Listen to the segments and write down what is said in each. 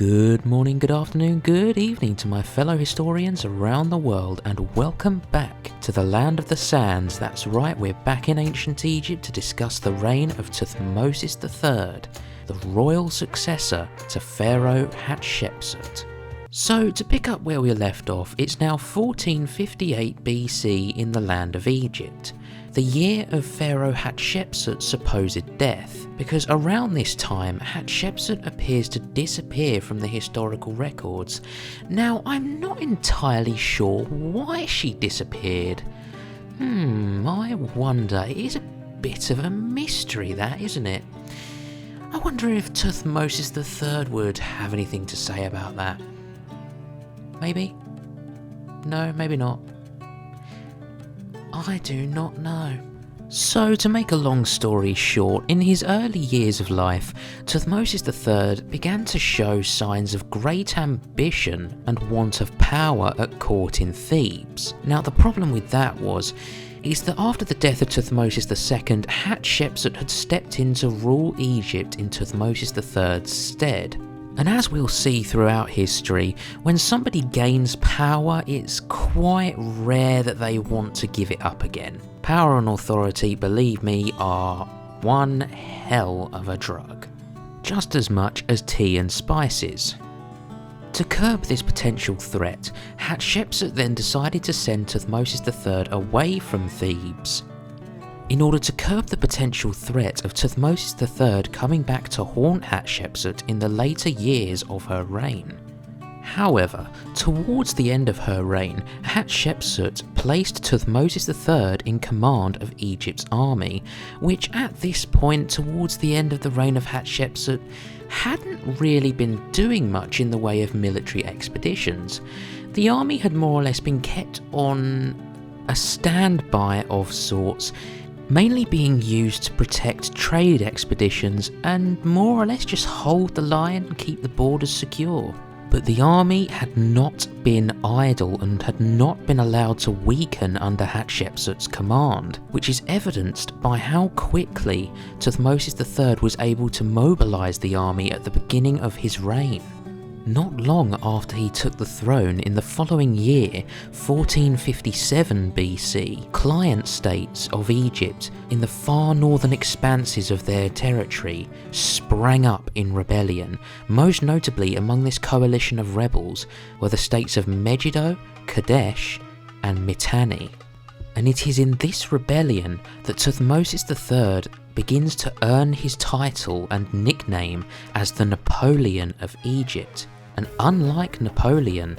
Good morning, good afternoon, good evening to my fellow historians around the world, and welcome back to the land of the sands. That's right, we're back in ancient Egypt to discuss the reign of Tuthmosis III, the royal successor to Pharaoh Hatshepsut. So, to pick up where we left off, it's now 1458 BC in the land of Egypt, the year of Pharaoh Hatshepsut's supposed death, because around this time Hatshepsut appears to disappear from the historical records. Now, I'm not entirely sure why she disappeared. I wonder. It is a bit of a mystery, that, isn't it? I wonder if Tuthmosis III would have anything to say about that. Maybe? No, maybe not. I do not know. So, to make a long story short, in his early years of life, Tuthmosis III began to show signs of great ambition and want of power at court in Thebes. Now, the problem with that is that after the death of Tuthmosis II, Hatshepsut had stepped in to rule Egypt in Tuthmosis III's stead. And as we'll see throughout history, when somebody gains power, it's quite rare that they want to give it up again. Power and authority, believe me, are one hell of a drug. Just as much as tea and spices. To curb this potential threat, Hatshepsut then decided to send Tuthmosis III away from Thebes. In order to curb the potential threat of Tuthmosis III coming back to haunt Hatshepsut in the later years of her reign. However, towards the end of her reign, Hatshepsut placed Tuthmosis III in command of Egypt's army, which at this point, towards the end of the reign of Hatshepsut, hadn't really been doing much in the way of military expeditions. The army had more or less been kept on a standby of sorts, mainly being used to protect trade expeditions and more or less just hold the line and keep the borders secure. But the army had not been idle and had not been allowed to weaken under Hatshepsut's command, which is evidenced by how quickly Tuthmosis III was able to mobilise the army at the beginning of his reign. Not long after he took the throne in the following year, 1457 BC, client states of Egypt in the far northern expanses of their territory sprang up in rebellion. Most notably among this coalition of rebels were the states of Megiddo, Kadesh and Mitanni. And it is in this rebellion that Tuthmosis III begins to earn his title and nickname as the Napoleon of Egypt. And unlike Napoleon,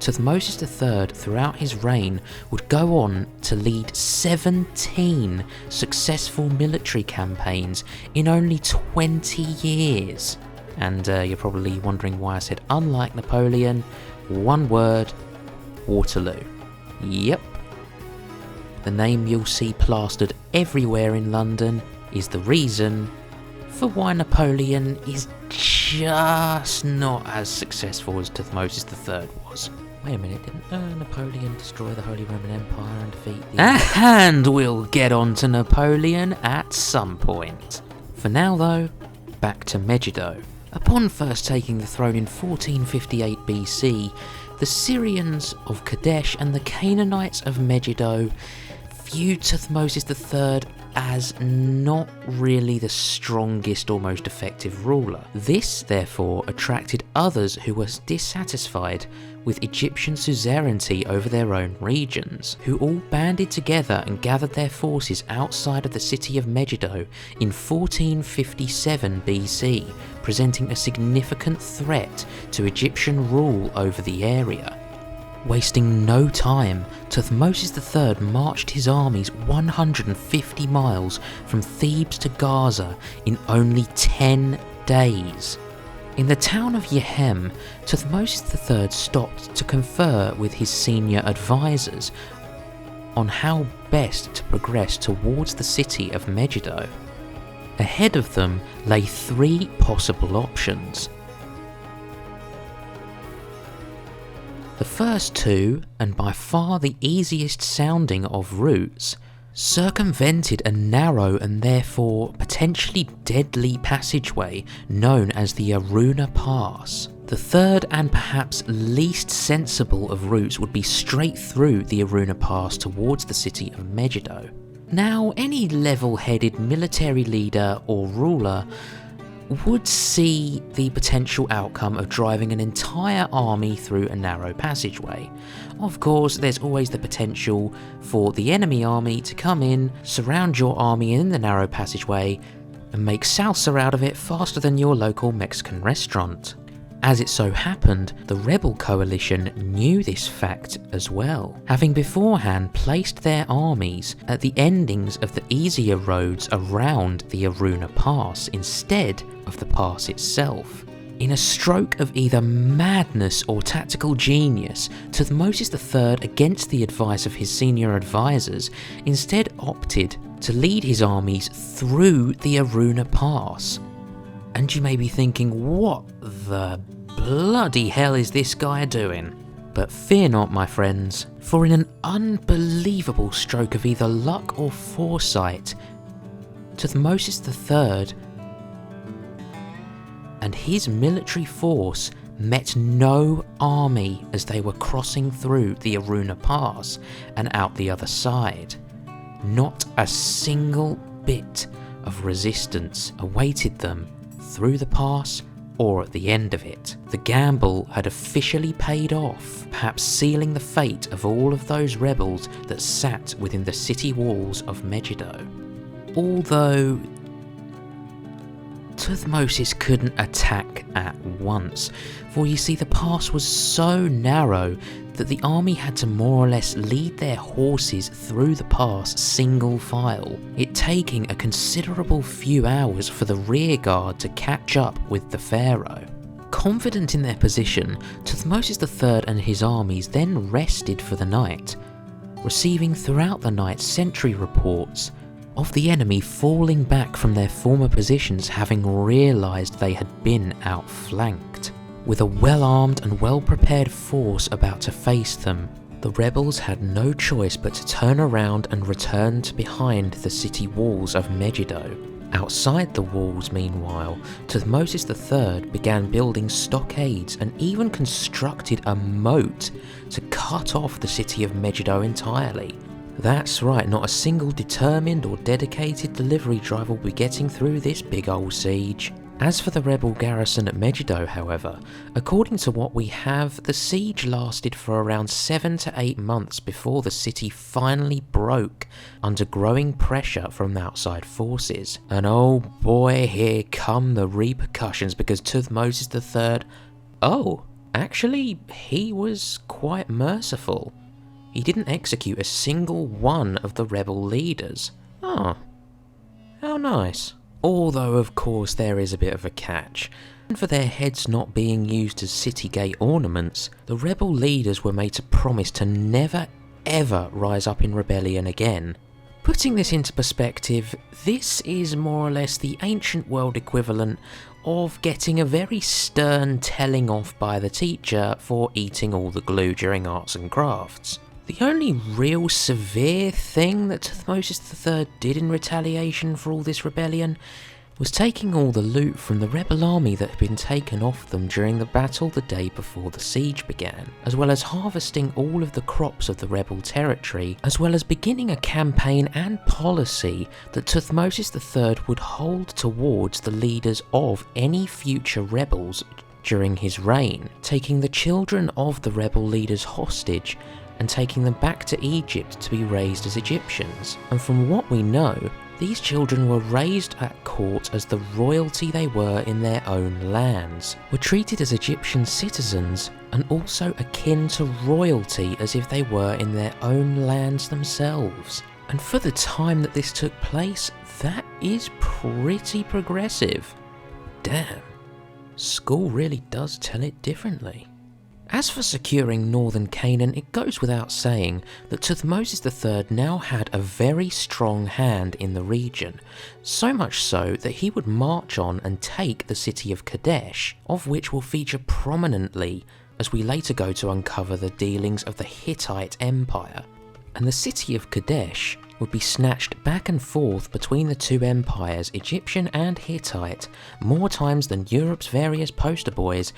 Tuthmosis III throughout his reign would go on to lead 17 successful military campaigns in only 20 years. And you're probably wondering why I said unlike Napoleon. One word: Waterloo. Yep. The name you'll see plastered everywhere in London is the reason for why Napoleon is just not as successful as Tuthmosis III was. Wait a minute, didn't Napoleon destroy the Holy Roman Empire and defeat the... And we'll get on to Napoleon at some point. For now though, back to Megiddo. Upon first taking the throne in 1458 BC, the Syrians of Kadesh and the Canaanites of Megiddo viewed Tuthmosis III as not really the strongest or most effective ruler. This, therefore, attracted others who were dissatisfied with Egyptian suzerainty over their own regions, who all banded together and gathered their forces outside of the city of Megiddo in 1457 BC, presenting a significant threat to Egyptian rule over the area. Wasting no time, Tuthmosis III marched his armies 150 miles from Thebes to Gaza in only 10 days. In the town of Yehem, Tuthmosis III stopped to confer with his senior advisors on how best to progress towards the city of Megiddo. Ahead of them lay three possible options. The first two, and by far the easiest sounding of routes, circumvented a narrow and therefore potentially deadly passageway known as the Aruna Pass. The The third and perhaps least sensible of routes would be straight through the Aruna Pass towards the city of Megiddo. Now, any level-headed military leader or ruler would see the potential outcome of driving an entire army through a narrow passageway. Of course, there's always the potential for the enemy army to come in, surround your army in the narrow passageway, and make salsa out of it faster than your local Mexican restaurant. As it so happened, the rebel coalition knew this fact as well, having beforehand placed their armies at the endings of the easier roads around the Aruna Pass instead of the pass itself. In a stroke of either madness or tactical genius, Tuthmosis III, against the advice of his senior advisors, instead opted to lead his armies through the Aruna Pass. And you may be thinking, what the bloody hell is this guy doing? But fear not, my friends, for in an unbelievable stroke of either luck or foresight, Tuthmosis III and his military force met no army as they were crossing through the Aruna Pass and out the other side. Not a single bit of resistance awaited them through the pass or at the end of it. The gamble had officially paid off, perhaps sealing the fate of all of those rebels that sat within the city walls of Megiddo. Although Tuthmosis couldn't attack at once, for you see the pass was so narrow that the army had to more or less lead their horses through the pass single file, it taking a considerable few hours for the rear guard to catch up with the Pharaoh. Confident in their position, Tuthmosis III and his armies then rested for the night, receiving throughout the night sentry reports of the enemy falling back from their former positions, having realised they had been outflanked. With a well-armed and well-prepared force about to face them, the rebels had no choice but to turn around and return to behind the city walls of Megiddo. Outside the walls, meanwhile, Tuthmosis III began building stockades and even constructed a moat to cut off the city of Megiddo entirely. That's right, not a single determined or dedicated delivery driver will be getting through this big old siege. As for the rebel garrison at Megiddo, however, according to what we have, the siege lasted for around 7 to 8 months before the city finally broke under growing pressure from outside forces. And oh boy, here come the repercussions, because Tuthmosis III, actually he was quite merciful. He didn't execute a single one of the rebel leaders. Oh, how nice. Although of course there is a bit of a catch. And for their heads not being used as city gate ornaments, the rebel leaders were made to promise to never ever rise up in rebellion again. Putting this into perspective, this is more or less the ancient world equivalent of getting a very stern telling off by the teacher for eating all the glue during arts and crafts. The only real severe thing that Tuthmosis III did in retaliation for all this rebellion was taking all the loot from the rebel army that had been taken off them during the battle the day before the siege began, as well as harvesting all of the crops of the rebel territory, as well as beginning a campaign and policy that Tuthmosis III would hold towards the leaders of any future rebels during his reign, taking the children of the rebel leaders hostage and taking them back to Egypt to be raised as Egyptians. And from what we know, these children were raised at court as the royalty they were in their own lands, were treated as Egyptian citizens, and also akin to royalty as if they were in their own lands themselves. And for the time that this took place, that is pretty progressive. Damn, school really does tell it differently. As for securing northern Canaan, it goes without saying that Tuthmosis III now had a very strong hand in the region, so much so that he would march on and take the city of Kadesh, of which will feature prominently as we later go to uncover the dealings of the Hittite Empire. And the city of Kadesh would be snatched back and forth between the two empires, Egyptian and Hittite, more times than Europe's various poster boys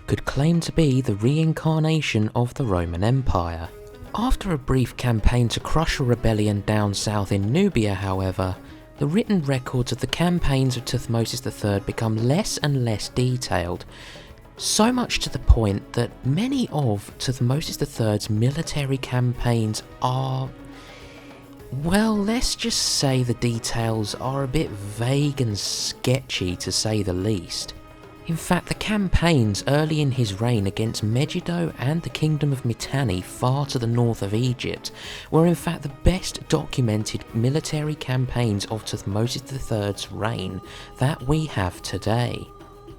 could claim to be the reincarnation of the Roman Empire. After a brief campaign to crush a rebellion down south in Nubia, however, the written records of the campaigns of Tuthmosis III become less and less detailed, so much to the point that many of Tuthmosis III's military campaigns are, well, let's just say the details are a bit vague and sketchy to say the least. In fact, the campaigns early in his reign against Megiddo and the Kingdom of Mitanni far to the north of Egypt were in fact the best documented military campaigns of Tuthmosis III's reign that we have today.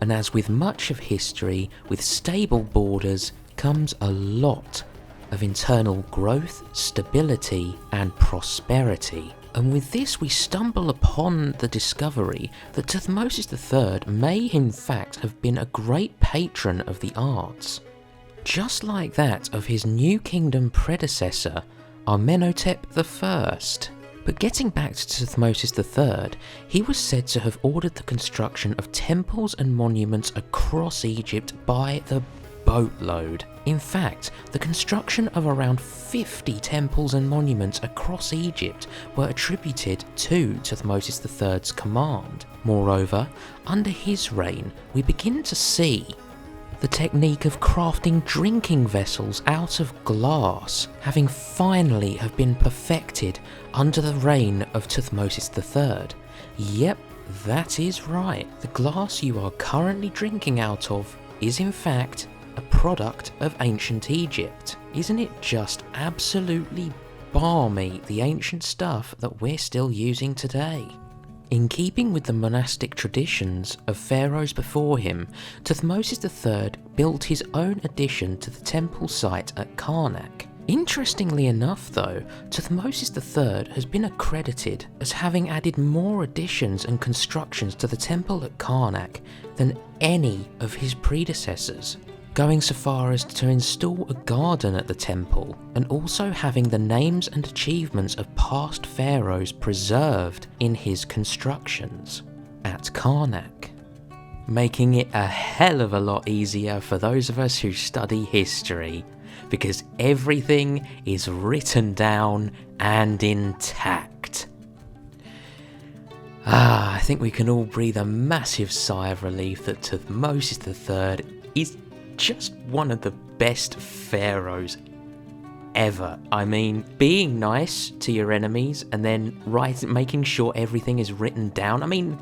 And as with much of history, with stable borders comes a lot of internal growth, stability and prosperity. And with this we stumble upon the discovery that Tuthmosis III may in fact have been a great patron of the arts, just like that of his New Kingdom predecessor, Amenhotep I. But getting back to Tuthmosis III, he was said to have ordered the construction of temples and monuments across Egypt by the boatload. In fact, the construction of around 50 temples and monuments across Egypt were attributed to Tuthmosis III's command. Moreover, under his reign, we begin to see the technique of crafting drinking vessels out of glass having finally have been perfected under the reign of Tuthmosis III. Yep, that is right. The glass you are currently drinking out of is in fact a product of ancient Egypt. Isn't it just absolutely balmy, the ancient stuff that we're still using today? In keeping with the monastic traditions of pharaohs before him, Tuthmosis III built his own addition to the temple site at Karnak. Interestingly enough though, Tuthmosis III has been accredited as having added more additions and constructions to the temple at Karnak than any of his predecessors, going so far as to install a garden at the temple, and also having the names and achievements of past pharaohs preserved in his constructions at Karnak, making it a hell of a lot easier for those of us who study history, because everything is written down and intact. I think we can all breathe a massive sigh of relief that Tuthmosis III is just one of the best pharaohs ever. I mean, being nice to your enemies and then making sure everything is written down. I mean,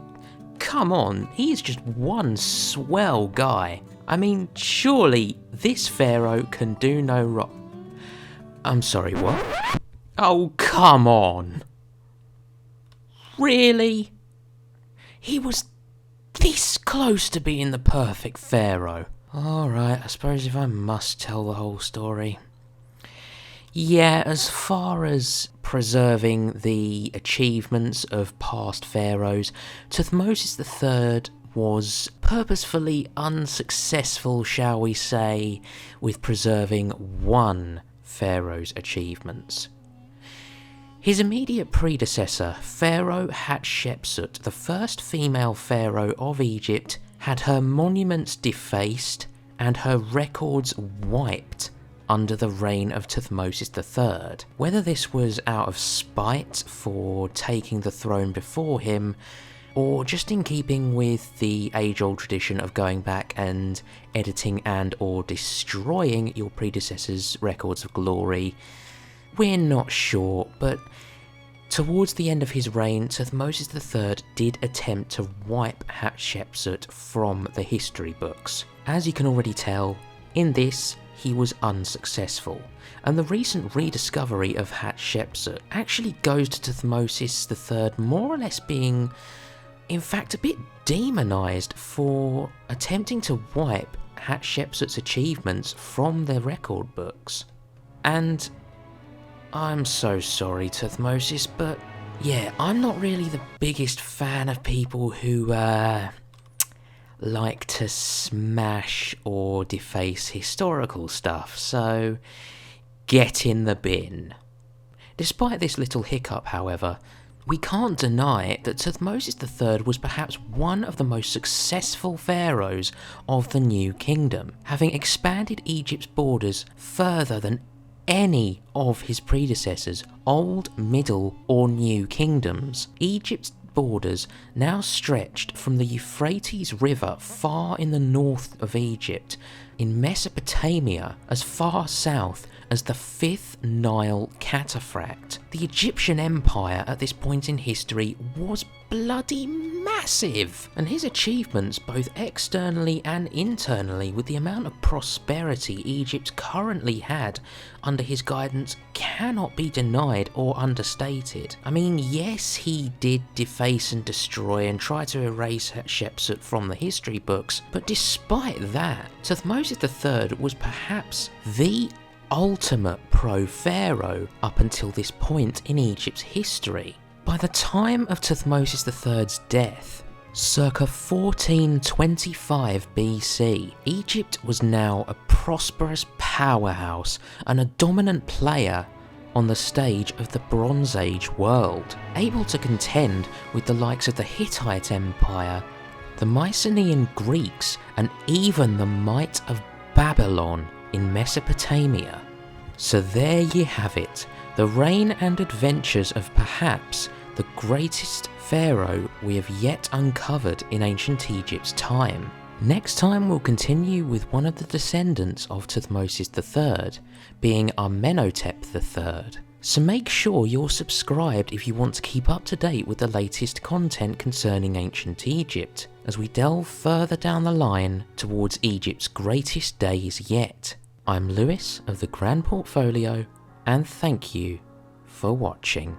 come on, he is just one swell guy. I mean, surely this pharaoh can do no wrong. I'm sorry, what? Oh, come on. Really? He was this close to being the perfect pharaoh. Alright, I suppose if I must tell the whole story. Yeah, as far as preserving the achievements of past pharaohs, Tuthmosis III was purposefully unsuccessful, shall we say, with preserving one pharaoh's achievements. His immediate predecessor, Pharaoh Hatshepsut, the first female pharaoh of Egypt, had her monuments defaced and her records wiped under the reign of Tuthmosis III. Whether this was out of spite for taking the throne before him, or just in keeping with the age-old tradition of going back and editing and or destroying your predecessor's records of glory, we're not sure, but towards the end of his reign, Tuthmosis III did attempt to wipe Hatshepsut from the history books. As you can already tell, in this he was unsuccessful, and the recent rediscovery of Hatshepsut actually goes to Tuthmosis III more or less being, in fact, a bit demonised for attempting to wipe Hatshepsut's achievements from the record books. And I'm so sorry, Tuthmosis, but yeah, I'm not really the biggest fan of people who like to smash or deface historical stuff, so get in the bin. Despite this little hiccup, however, We can't deny that Tuthmosis III was perhaps one of the most successful pharaohs of the New Kingdom, having expanded Egypt's borders further than any of his predecessors, Old, Middle or New Kingdoms. Egypt's borders now stretched from the Euphrates River far in the north of Egypt, in Mesopotamia as far south as the 5th Nile Cataphract. The Egyptian Empire at this point in history was bloody massive, and his achievements both externally and internally, with the amount of prosperity Egypt currently had under his guidance, cannot be denied or understated. I mean, yes, he did deface and destroy and try to erase Hatshepsut from the history books, but despite that, Tuthmosis III was perhaps the ultimate pro-pharaoh up until this point in Egypt's history. By the time of Tuthmosis III's death, circa 1425 BC, Egypt was now a prosperous powerhouse and a dominant player on the stage of the Bronze Age world, able to contend with the likes of the Hittite Empire, the Mycenaean Greeks, and even the might of Babylon in Mesopotamia. So there you have it, the reign and adventures of perhaps the greatest pharaoh we have yet uncovered in ancient Egypt's time. Next time we'll continue with one of the descendants of Tuthmosis III, being Amenhotep III. So make sure you're subscribed if you want to keep up to date with the latest content concerning ancient Egypt, as we delve further down the line towards Egypt's greatest days yet. I'm Lewis of the Grand Portfolio, and thank you for watching.